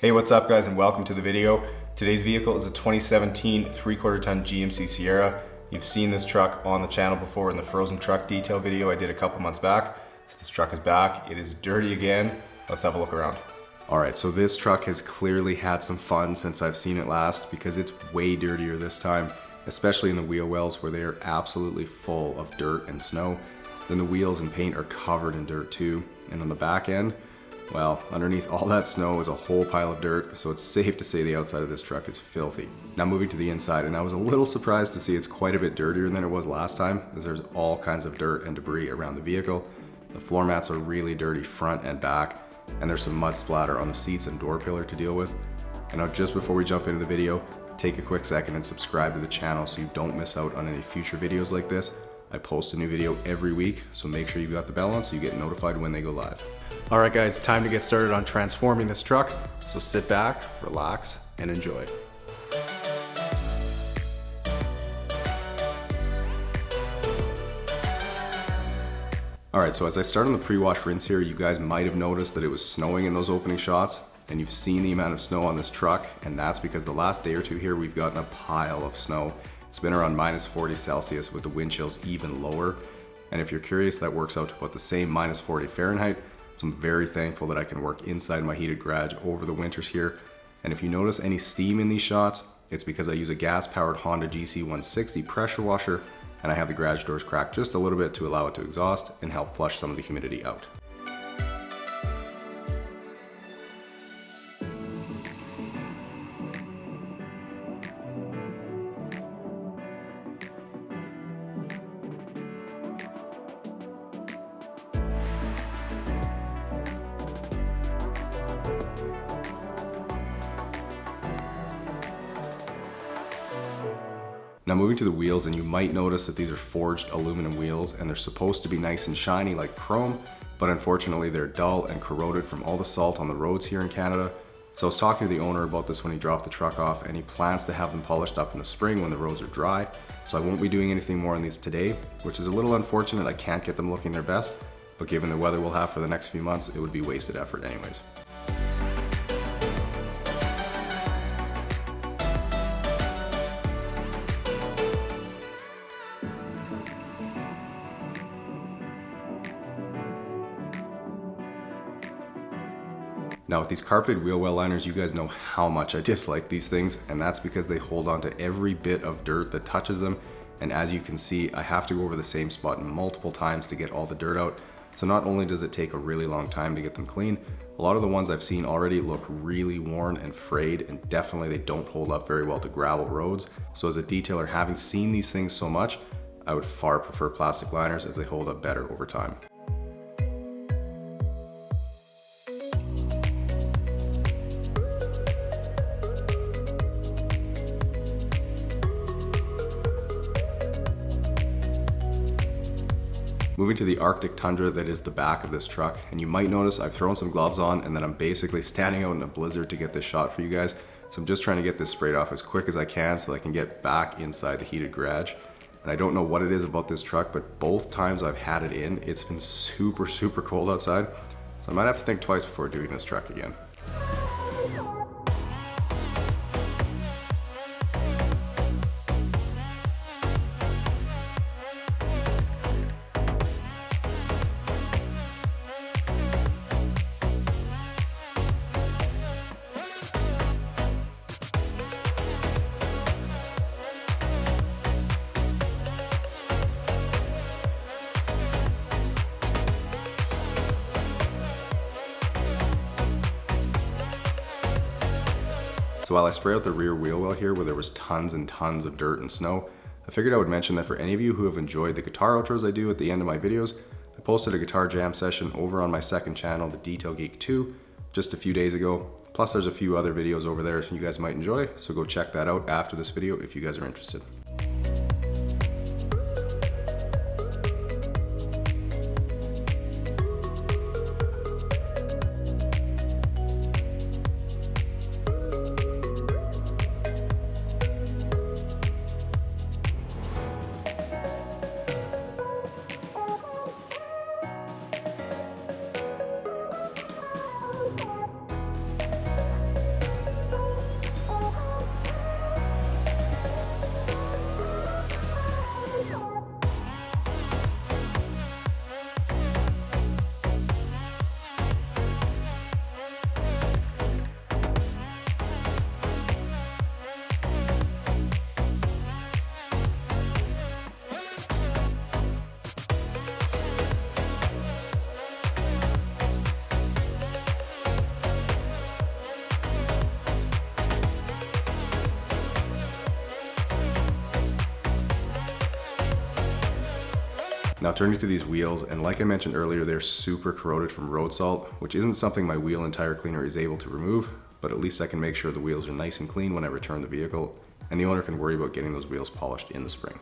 Hey, what's up guys, and welcome to the video. Today's vehicle is a 2017 3/4 ton GMC Sierra. You've seen this truck on the channel before in the frozen truck detail video I did a couple months back. So this truck is back. It is dirty again. Let's have a look around. All right, so this truck has clearly had some fun since I've seen it last because it's way dirtier this time, especially in the wheel wells where they are absolutely full of dirt and snow. Then the wheels and paint are covered in dirt too. And on the back end, well, underneath all that snow is a whole pile of dirt, so it's safe to say the outside of this truck is filthy. Now moving to the inside, and I was a little surprised to see it's quite a bit dirtier than it was last time, as there's all kinds of dirt and debris around the vehicle. The floor mats are really dirty front and back, and there's some mud splatter on the seats and door pillar to deal with. And now just before we jump into the video, take a quick second and subscribe to the channel so you don't miss out on any future videos like this. I post a new video every week, so make sure you've got the bell on so you get notified when they go live. All right guys, time to get started on transforming this truck. So sit back, relax, and enjoy. All right, so as I start on the pre-wash rinse here, you guys might have noticed that it was snowing in those opening shots, and you've seen the amount of snow on this truck, and that's because the last day or two here, we've gotten a pile of snow. It's been around -40 Celsius with the wind chills even lower. And if you're curious, that works out to about the same -40 Fahrenheit. So I'm very thankful that I can work inside my heated garage over the winters here. And if you notice any steam in these shots, it's because I use a gas-powered Honda GC 160 pressure washer, and I have the garage doors cracked just a little bit to allow it to exhaust and help flush some of the humidity out. Now moving to the wheels, and you might notice that these are forged aluminum wheels and they're supposed to be nice and shiny like chrome, but unfortunately they're dull and corroded from all the salt on the roads here in Canada. So I was talking to the owner about this when he dropped the truck off, and he plans to have them polished up in the spring when the roads are dry. So I won't be doing anything more on these today, which is a little unfortunate. I can't get them looking their best, but given the weather we'll have for the next few months, it would be wasted effort anyways. Now with these carpeted wheel well liners, you guys know how much I dislike these things, and that's because they hold on to every bit of dirt that touches them. And as you can see, I have to go over the same spot multiple times to get all the dirt out. So not only does it take a really long time to get them clean, a lot of the ones I've seen already look really worn and frayed, and definitely they don't hold up very well to gravel roads. So as a detailer, having seen these things so much, I would far prefer plastic liners as they hold up better over time. Moving to the Arctic tundra that is the back of this truck, and you might notice I've thrown some gloves on and then I'm basically standing out in a blizzard to get this shot for you guys. So I'm just trying to get this sprayed off as quick as I can so I can get back inside the heated garage. And I don't know what it is about this truck, but both times I've had it in, it's been super cold outside. So I might have to think twice before doing this truck again. So while I spray out the rear wheel well here where there was tons and tons of dirt and snow, I figured I would mention that for any of you who have enjoyed the guitar outros I do at the end of my videos, I posted a guitar jam session over on my second channel, the Detail Geek 2, just a few days ago. Plus there's a few other videos over there you guys might enjoy, so go check that out after this video if you guys are interested. Now turning to these wheels, and like I mentioned earlier, they're super corroded from road salt, which isn't something my wheel and tire cleaner is able to remove, but at least I can make sure the wheels are nice and clean when I return the vehicle, and the owner can worry about getting those wheels polished in the spring.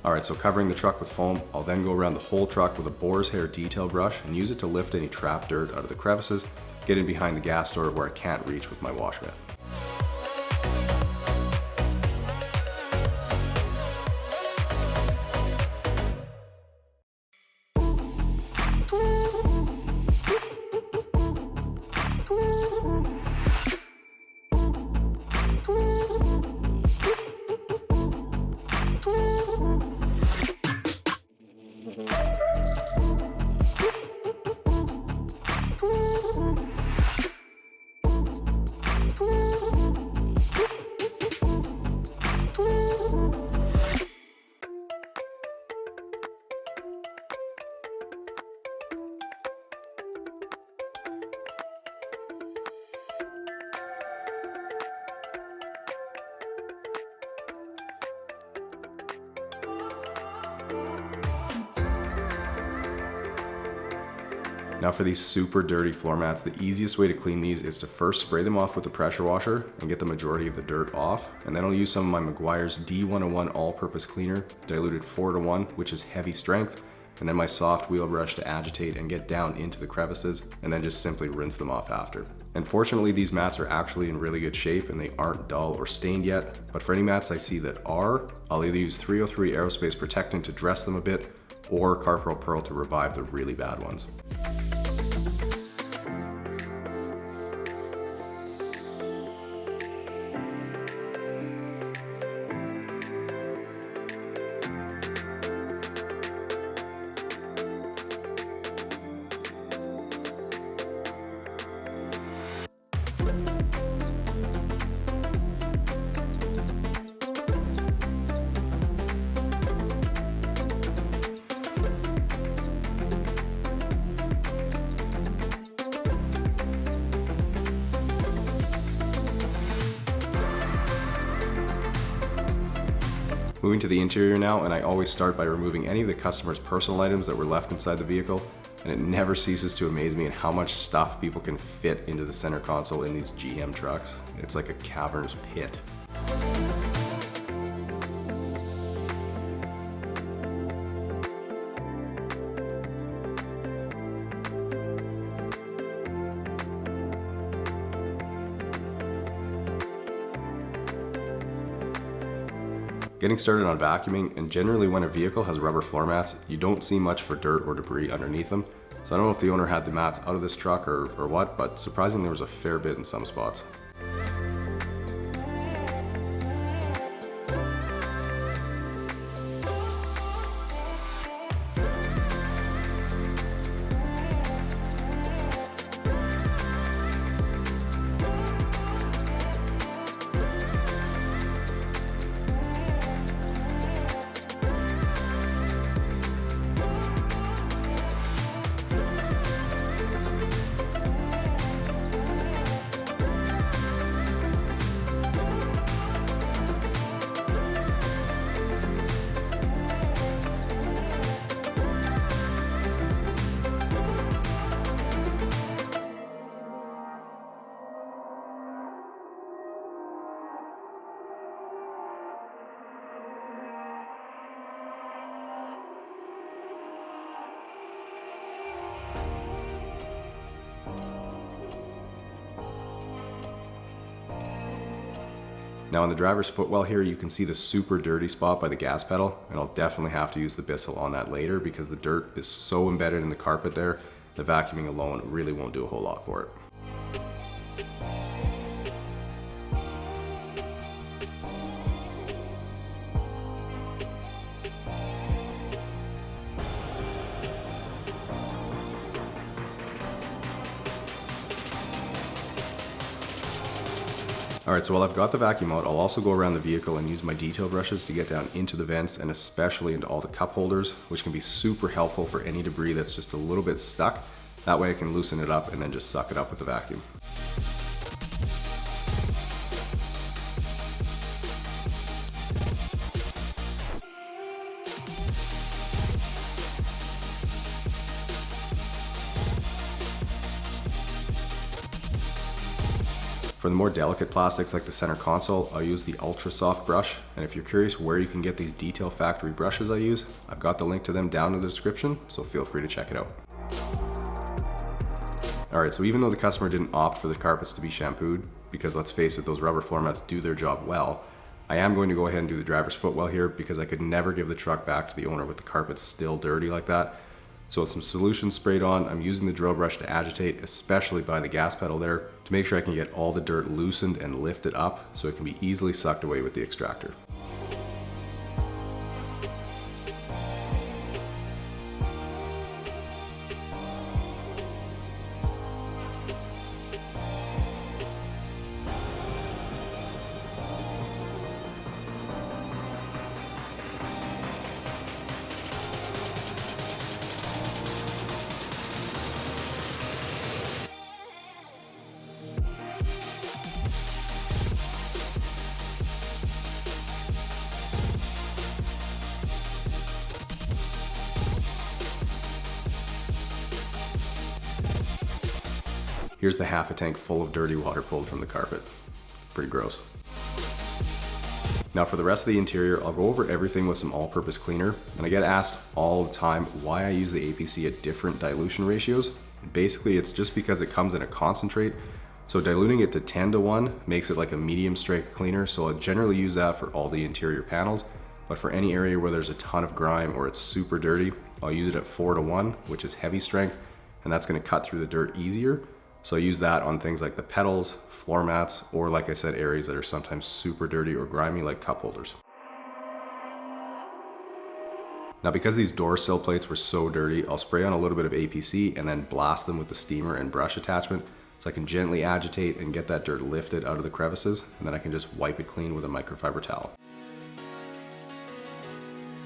Alright, so covering the truck with foam, I'll then go around the whole truck with a boar's hair detail brush and use it to lift any trapped dirt out of the crevices, get in behind the gas door where I can't reach with my wash mitt. Now for these super dirty floor mats, the easiest way to clean these is to first spray them off with a pressure washer and get the majority of the dirt off. And then I'll use some of my Meguiar's D101 all-purpose cleaner, diluted 4:1, which is heavy strength, and then my soft wheel brush to agitate and get down into the crevices, and then just simply rinse them off after. And fortunately, these mats are actually in really good shape and they aren't dull or stained yet, but for any mats I see that are, I'll either use 303 aerospace protectant to dress them a bit, or Carpro Pearl to revive the really bad ones. Moving to the interior now, and I always start by removing any of the customer's personal items that were left inside the vehicle, and it never ceases to amaze me at how much stuff people can fit into the center console in these GM trucks. It's like a cavernous pit. Getting started on vacuuming, and generally when a vehicle has rubber floor mats, you don't see much for dirt or debris underneath them. So I don't know if the owner had the mats out of this truck or what, but surprisingly there was a fair bit in some spots. Now on the driver's footwell here, you can see the super dirty spot by the gas pedal, and I'll definitely have to use the Bissell on that later because the dirt is so embedded in the carpet there, the vacuuming alone really won't do a whole lot for it. Alright, so while I've got the vacuum out, I'll also go around the vehicle and use my detail brushes to get down into the vents and especially into all the cup holders, which can be super helpful for any debris that's just a little bit stuck. That way I can loosen it up and then just suck it up with the vacuum. For the more delicate plastics like the center console, I'll use the ultra soft brush, and if you're curious where you can get these detail factory brushes I use, I've got the link to them down in the description, so feel free to check it out. Alright, so even though the customer didn't opt for the carpets to be shampooed, because let's face it, those rubber floor mats do their job well, I am going to go ahead and do the driver's footwell here because I could never give the truck back to the owner with the carpets still dirty like that. So with some solution sprayed on, I'm using the drill brush to agitate, especially by the gas pedal there, to make sure I can get all the dirt loosened and lifted up so it can be easily sucked away with the extractor. Here's the half a tank full of dirty water pulled from the carpet. Pretty gross. Now for the rest of the interior, I'll go over everything with some all-purpose cleaner, and I get asked all the time why I use the APC at different dilution ratios. Basically, it's just because it comes in a concentrate, so diluting it to 10:1 makes it like a medium strength cleaner, so I generally use that for all the interior panels, but for any area where there's a ton of grime or it's super dirty, I'll use it at 4:1, which is heavy strength, and that's gonna cut through the dirt easier. So I use that on things like the pedals, floor mats, or like I said, areas that are sometimes super dirty or grimy like cup holders. Now because these door sill plates were so dirty, I'll spray on a little bit of APC and then blast them with the steamer and brush attachment so I can gently agitate and get that dirt lifted out of the crevices, and then I can just wipe it clean with a microfiber towel.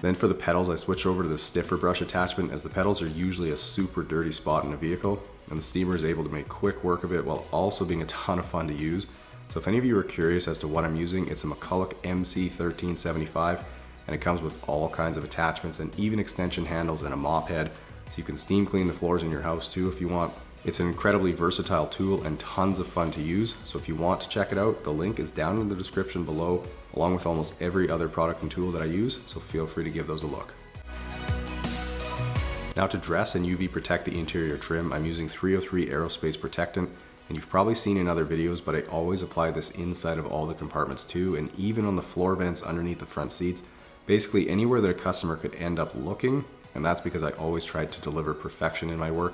Then for the pedals, I switch over to the stiffer brush attachment as the pedals are usually a super dirty spot in a vehicle, and the steamer is able to make quick work of it while also being a ton of fun to use. So if any of you are curious as to what I'm using, it's a McCulloch MC1375, and it comes with all kinds of attachments and even extension handles and a mop head, so you can steam clean the floors in your house too if you want. It's an incredibly versatile tool and tons of fun to use, so if you want to check it out, the link is down in the description below, along with almost every other product and tool that I use, so feel free to give those a look. Now to dress and UV protect the interior trim, I'm using 303 aerospace protectant, and you've probably seen in other videos, but I always apply this inside of all the compartments too, and even on the floor vents underneath the front seats, basically anywhere that a customer could end up looking, and that's because I always tried to deliver perfection in my work,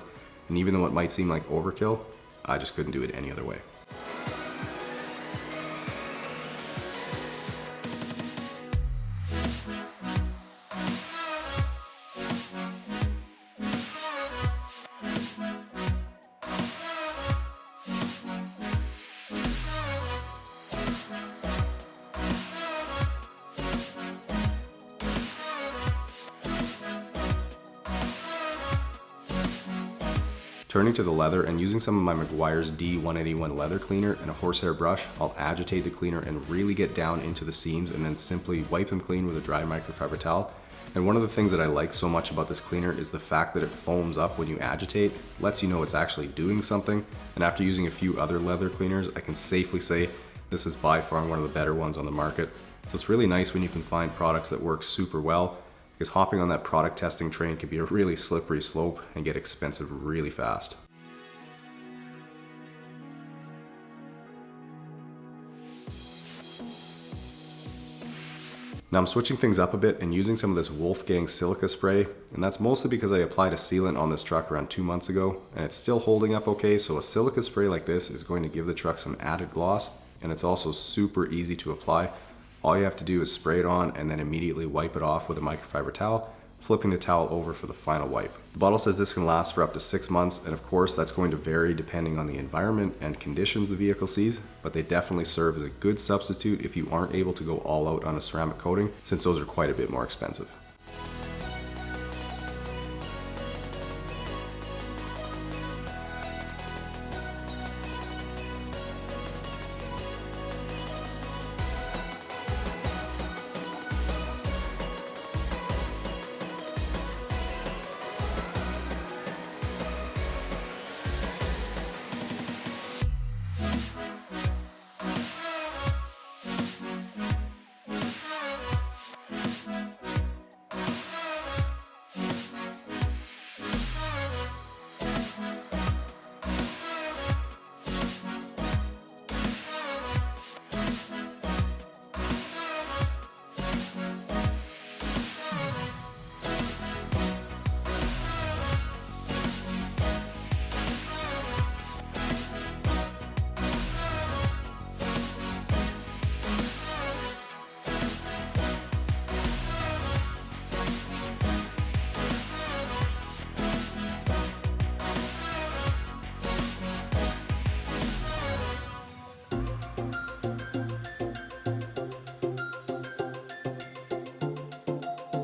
and even though it might seem like overkill, I just couldn't do it any other way. Turning to the leather and using some of my Meguiar's D181 leather cleaner and a horsehair brush, I'll agitate the cleaner and really get down into the seams and then simply wipe them clean with a dry microfiber towel. And one of the things that I like so much about this cleaner is the fact that it foams up when you agitate, lets you know it's actually doing something, and after using a few other leather cleaners, I can safely say this is by far one of the better ones on the market. So it's really nice when you can find products that work super well, because hopping on that product testing train can be a really slippery slope and get expensive really fast. Now I'm switching things up a bit and using some of this Wolfgang Silica spray, and that's mostly because I applied a sealant on this truck around 2 months ago, and it's still holding up okay, so a silica spray like this is going to give the truck some added gloss, and it's also super easy to apply. All you have to do is spray it on and then immediately wipe it off with a microfiber towel, flipping the towel over for the final wipe. The bottle says this can last for up to 6 months, and of course that's going to vary depending on the environment and conditions the vehicle sees, but they definitely serve as a good substitute if you aren't able to go all out on a ceramic coating, since those are quite a bit more expensive.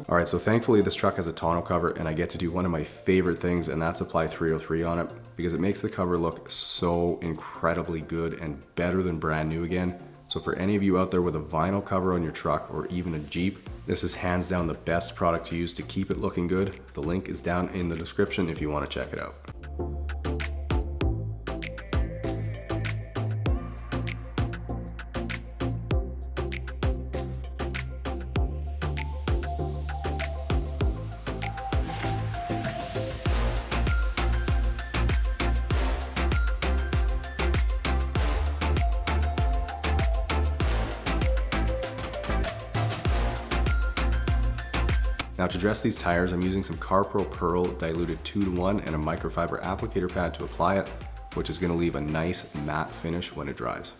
Alright, so thankfully this truck has a tonneau cover and I get to do one of my favorite things, and that's apply 303 on it, because it makes the cover look so incredibly good and better than brand new again. So for any of you out there with a vinyl cover on your truck or even a Jeep, this is hands down the best product to use to keep it looking good. The link is down in the description if you want to check it out. Now to dress these tires, I'm using some CarPro Pearl diluted 2-to-1 and a microfiber applicator pad to apply it, which is going to leave a nice matte finish when it dries.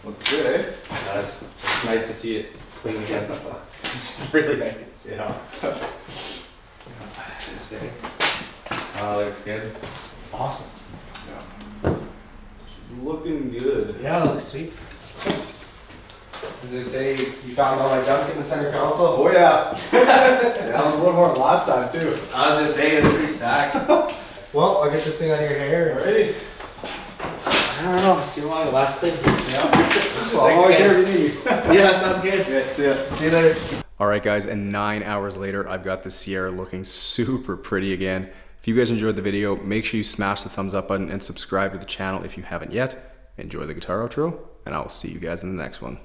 Looks good, eh? Nice. It's nice to see it clean again. It's really nice. Yeah. Looks good. Awesome. Yeah. She's looking good. Yeah, that looks sweet. Does it say you found all my junk in the center console? Oh yeah. That was a little more than last time too. I was just saying it's pretty stacked. Well, I'll get this thing on your hair. Alrighty. I don't know, see you along the last clip. Yeah. Well, I'm always here if you need. Yeah, sounds good. Yeah, see ya. See you later. Alright guys, and 9 hours later, I've got the Sierra looking super pretty again. If you guys enjoyed the video, make sure you smash the thumbs up button and subscribe to the channel if you haven't yet. Enjoy the guitar outro, and I will see you guys in the next one.